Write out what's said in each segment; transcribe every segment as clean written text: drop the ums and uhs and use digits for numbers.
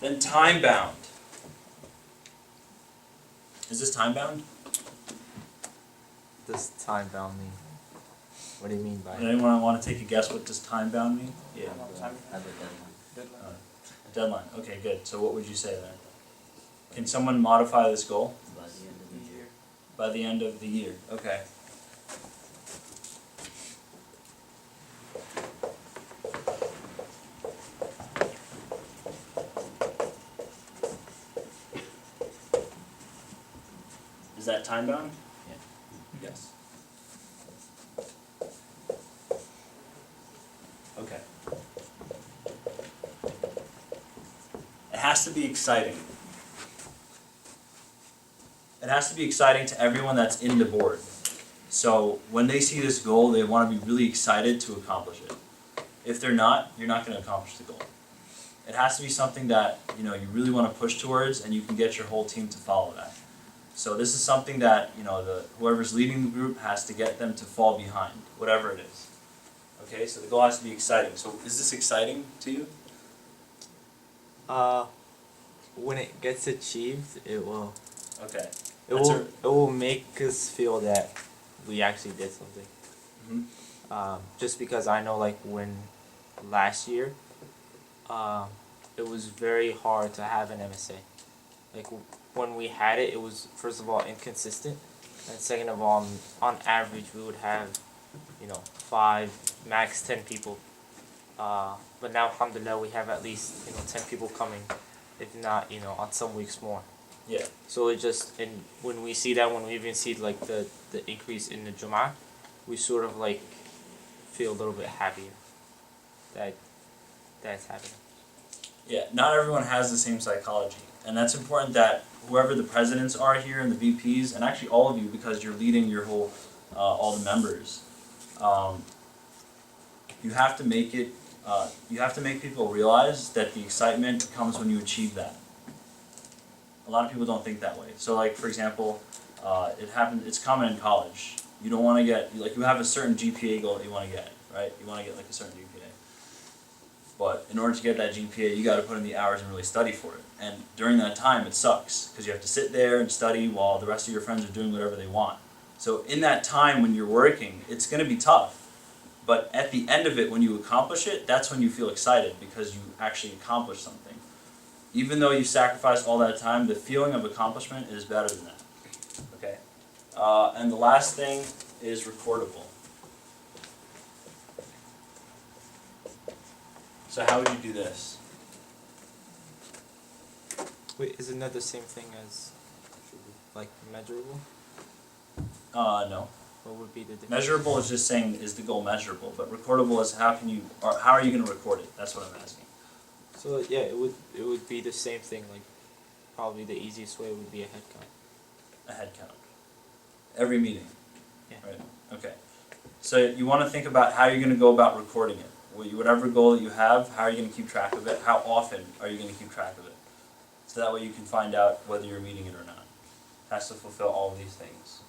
Then time-bound. Is this time-bound? Does time bound mean? What do you mean by it? Anyone want to take a guess what does time-bound mean? Yeah. Have a deadline. Deadline. Okay, good. So what would you say then? Can someone modify this goal? By the end of the year. By the end of the year. Okay. Is that time-bound? Yeah. Yes. Okay. It has to be exciting. It has to be exciting to everyone that's in the board. So when they see this goal, they want to be really excited to accomplish it. If they're not, you're not going to accomplish the goal. It has to be something that you really want to push towards, and you can get your whole team to follow that. So this is something that whoever's leading the group has to get them to fall behind, whatever it is. Okay, so the goal has to be exciting. So is this exciting to you? When it gets achieved, it will. Okay. It will make us feel that we actually did something. Mm-hmm. Just because I know, like, when last year, it was very hard to have an MSA. Like, when we had it, it was, first of all, inconsistent, and second of all, on average, we would have, 5, max 10 people. But now, alhamdulillah, we have at least, 10 people coming, if not, on some weeks more. Yeah. So it just, and when we see that, when we even see like the increase in the Jum'ah, we sort of like feel a little bit happier that that's happening. Yeah, not everyone has the same psychology. And that's important that whoever the presidents are here and the VPs, and actually all of you, because you're leading your whole, all the members, you have to make it, you have to make people realize that the excitement comes when you achieve that. A lot of people don't think that way. So like, for example, it's common in college. You don't want to get, like, you have a certain GPA goal that you want to get, right? You want to get like a certain GPA. But in order to get that GPA, you got to put in the hours and really study for it. And during that time, it sucks because you have to sit there and study while the rest of your friends are doing whatever they want. So in that time when you're working, it's going to be tough. But at the end of it, when you accomplish it, that's when you feel excited because you actually accomplished something. Even though you sacrificed all that time, the feeling of accomplishment is better than that. Okay? And the last thing is recordable. So how would you do this? Wait, isn't that the same thing as like measurable? No. What would be the difference? Measurable is just saying, is the goal measurable? But recordable is how are you going to record it? That's what I'm asking. So yeah, it would be the same thing. Like, probably the easiest way would be a head count. A head count. Every meeting. Yeah. Right. Okay. So you want to think about how you're going to go about recording it. Whatever goal that you have, how are you going to keep track of it? How often are you going to keep track of it? So that way you can find out whether you're meeting it or not. It has to fulfill all of these things.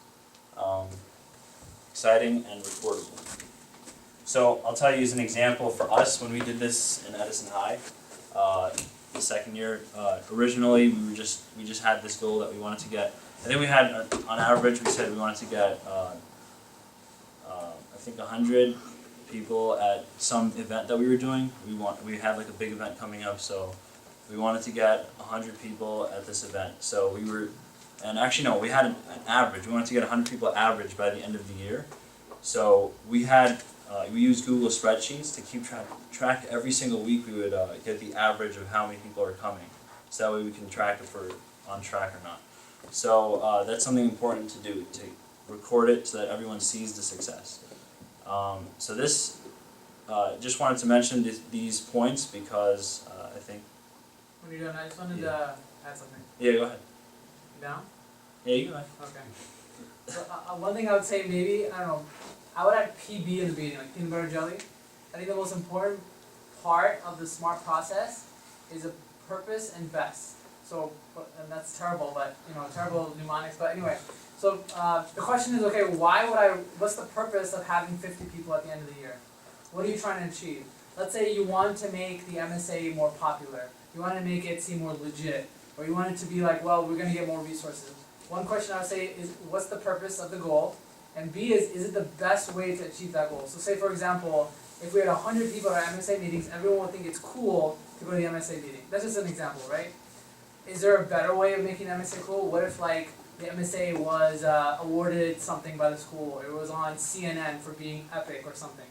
Exciting and recordable. So I'll tell you as an example for us when we did this in Edison High, the second year. Originally we just had this goal that we wanted to get. I think we had on average we said we wanted to get I think 100 people at some event that we were doing. We had like a big event coming up, so we wanted to get 100 people at this event. So and actually no, we had an average. We wanted to get 100 people average by the end of the year. So we used Google spreadsheets to keep track every single week. We would get the average of how many people are coming. So that way we can track if we're on track or not. So that's something important to do, to record it so that everyone sees the success. So this, just wanted to mention these points because I think... When you're done, I just wanted to add something. Yeah, go ahead. Down? Yeah, you go ahead. Okay. So one thing I would say maybe, I don't know, I would add PB in the beginning, like peanut butter jelly. I think the most important part of the SMART process is a purpose and best. So, and that's terrible, but, terrible mnemonics, but anyway. So the question is, okay, what's the purpose of having 50 people at the end of the year? What are you trying to achieve? Let's say you want to make the MSA more popular. You want to make it seem more legit, or you want it to be like, well, we're gonna get more resources. One question I would say is, what's the purpose of the goal? And B is it the best way to achieve that goal? So say for example, if we had 100 people at our MSA meetings, everyone would think it's cool to go to the MSA meeting. That's just an example, right? Is there a better way of making MSA cool? What if like the MSA was awarded something by the school, or it was on CNN for being epic or something?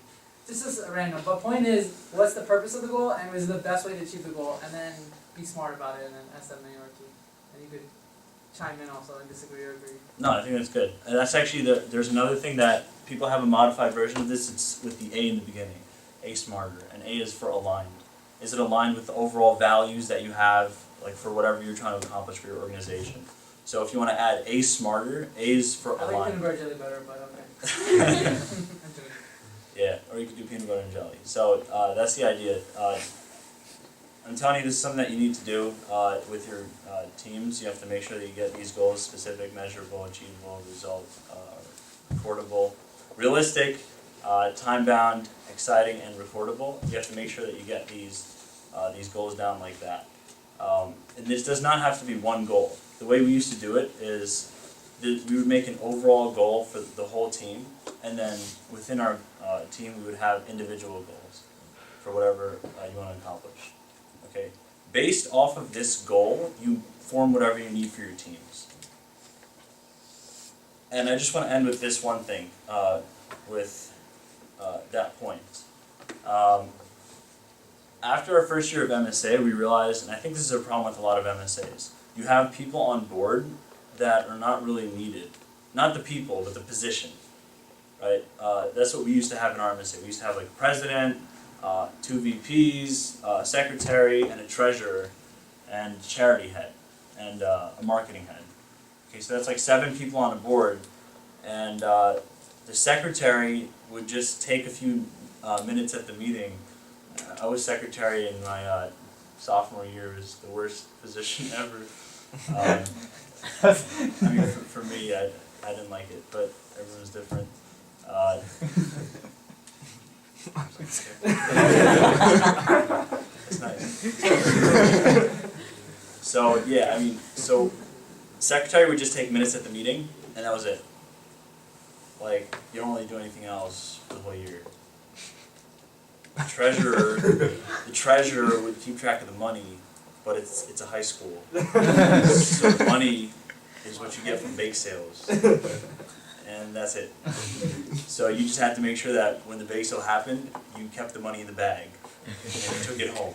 This is random, but point is, what's the purpose of the goal, and is it the best way to achieve the goal? And then be smart about it, and then ask them or two. And you could chime in also and disagree or agree. No, I think that's good. And that's actually there's another thing that people have a modified version of this. It's with the A in the beginning, A smarter, and A is for aligned. Is it aligned with the overall values that you have, like for whatever you're trying to accomplish for your organization? So if you want to add A smarter, A is for I like aligned. peanut butter jelly better, but okay. I'm joking. Yeah, or you could do peanut butter and jelly. So that's the idea. I'm telling you, this is something that you need to do with your teams. You have to make sure that you get these goals specific, measurable, achievable, result, recordable, realistic, time-bound, exciting, and recordable. You have to make sure that you get these goals down like that. And this does not have to be one goal. The way we used to do it is we would make an overall goal for the whole team, and then within our team we would have individual goals for whatever you want to accomplish. Okay. Based off of this goal, you form whatever you need for your teams. And I just want to end with this one thing, with that point. After our first year of MSA, we realized, and I think this is a problem with a lot of MSAs, you have people on board that are not really needed. Not the people, but the position, right? That's what we used to have in our MSA. We used to have like a president, 2 VPs, a secretary, and a treasurer, and charity head, and a marketing head. Okay, so that's like 7 people on a board, and the secretary would just take a few minutes at the meeting. I was secretary in my sophomore year. It was the worst position ever. I mean, for me, I didn't like it, but everyone's different. It's nice. So yeah, I mean, so secretary would just take minutes at the meeting, and that was it. Like, you don't really do anything else for the whole year. The treasurer would keep track of the money, but it's a high school, so the money is what you get from bake sales, and that's it. So you just have to make sure that when the bake sale happened, you kept the money in the bag and you took it home.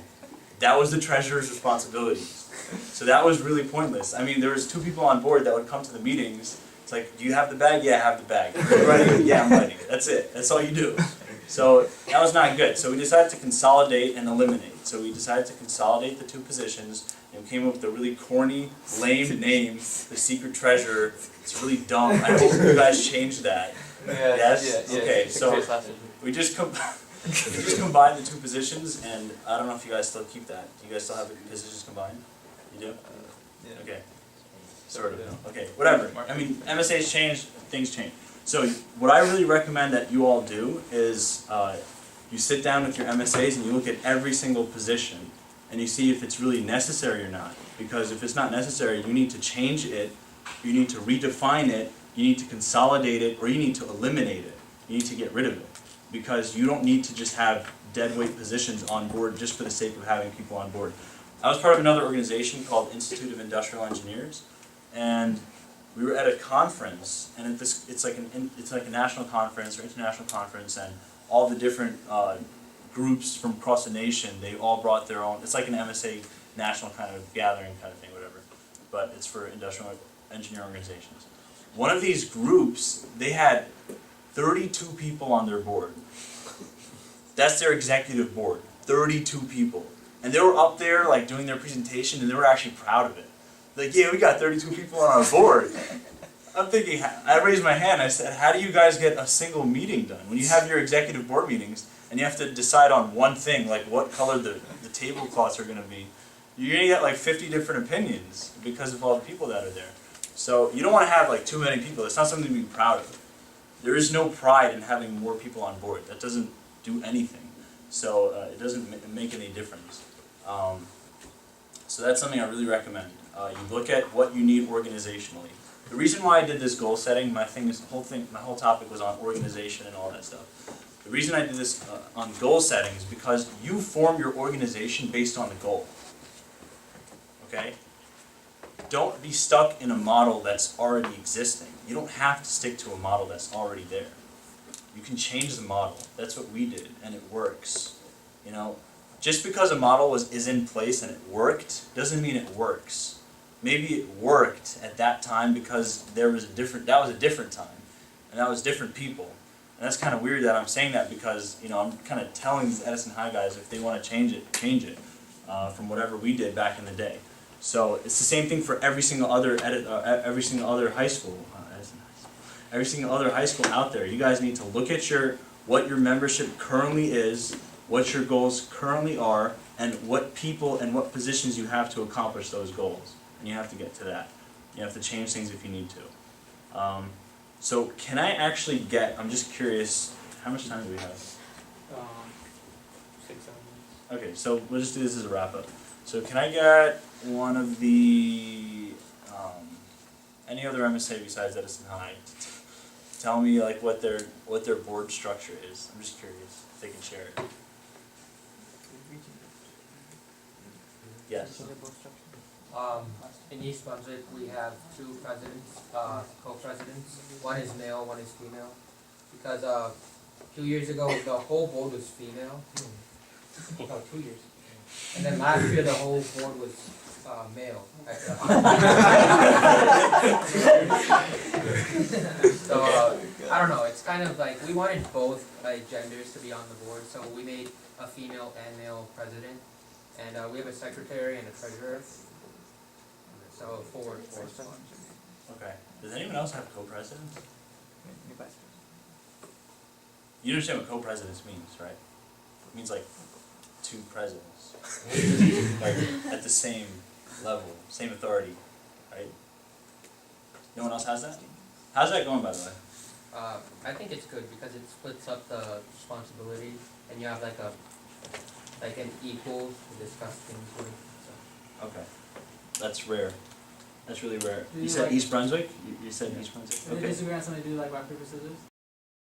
That was the treasurer's responsibility. So that was really pointless. I mean, there was 2 people on board that would come to the meetings. It's like, do you have the bag? Yeah, I have the bag. Are you writing it? Yeah, I'm writing it. That's it. That's all you do. So that was not good. So we decided to consolidate and eliminate. So we decided to consolidate the 2 positions, and we came up with a really corny, lame name, the secret treasurer. It's really dumb. I hope you guys change that. Yes? Okay, so we just combined the 2 positions, and I don't know if you guys still keep that. Do you guys still have the positions combined? You do? Yeah. Okay. Sort of. Okay, whatever. I mean, MSA's changed, things change. So what I really recommend that you all do is you sit down with your MSAs and you look at every single position and you see if it's really necessary or not. Because if it's not necessary, you need to change it, you need to redefine it, you need to consolidate it, or you need to eliminate it. You need to get rid of it. Because you don't need to just have deadweight positions on board just for the sake of having people on board. I was part of another organization called Institute of Industrial Engineers, and we were at a conference, and it's like a national conference or international conference, and all the different groups from across the nation, they all brought their own. It's like an MSA national kind of gathering kind of thing, whatever, but it's for industrial engineering organizations. One of these groups, they had 32 people on their board. That's their executive board, 32 people. And they were up there like doing their presentation, and they were actually proud of it. Like, yeah, we got 32 people on our board. I'm thinking, I raised my hand, I said, how do you guys get a single meeting done? When you have your executive board meetings, and you have to decide on one thing, like what color the tablecloths are going to be, you're going to get like 50 different opinions because of all the people that are there. So you don't want to have like too many people. It's not something to be proud of. There is no pride in having more people on board. That doesn't do anything. So it doesn't make any difference. So that's something I really recommend. You look at what you need organizationally. The reason why I did this goal setting, my whole topic was on organization and all that stuff. The reason I did this on goal setting is because you form your organization based on the goal. Okay? Don't be stuck in a model that's already existing. You don't have to stick to a model that's already there. You can change the model. That's what we did, and it works. You know, just because a model is in place and it worked doesn't mean it works. Maybe it worked at that time because that was a different time, and that was different people. And that's kind of weird that I'm saying that because, you know, I'm kind of telling these Edison High guys if they want to change it from whatever we did back in the day. So it's the same thing for every single other high school, every single other high school out there. You guys need to look at what your membership currently is, what your goals currently are, and what people and what positions you have to accomplish those goals. And you have to get to that. You have to change things if you need to. So can I actually I'm just curious, how much time do we have? 6, 7 minutes. Okay, so we'll just do this as a wrap up. So can I get one of the, any other MSA besides Edison High? Tell me like what their board structure is. I'm just curious if they can share it. Yes. In East Brunswick, we have 2 presidents, co-presidents. One is male, one is female. Because a few years ago, the whole board was female. Oh, 2 years. And then last year, the whole board was male. So I don't know. It's kind of like we wanted both genders to be on the board, so we made a female and male president, and we have a secretary and a treasurer. So 4. Okay. Does anyone else have co-presidents? You understand what co-presidents means, right? It means like 2 presidents. Like at the same level, same authority, right? No one else has that? How's that going, by the way? I think it's good because it splits up the responsibility, and you have like an equal to discuss things with. So. Okay. That's rare. That's really rare. Do You you said like- East Brunswick? You said East Brunswick? If they Okay. disagree on something, do like rock, paper, scissors?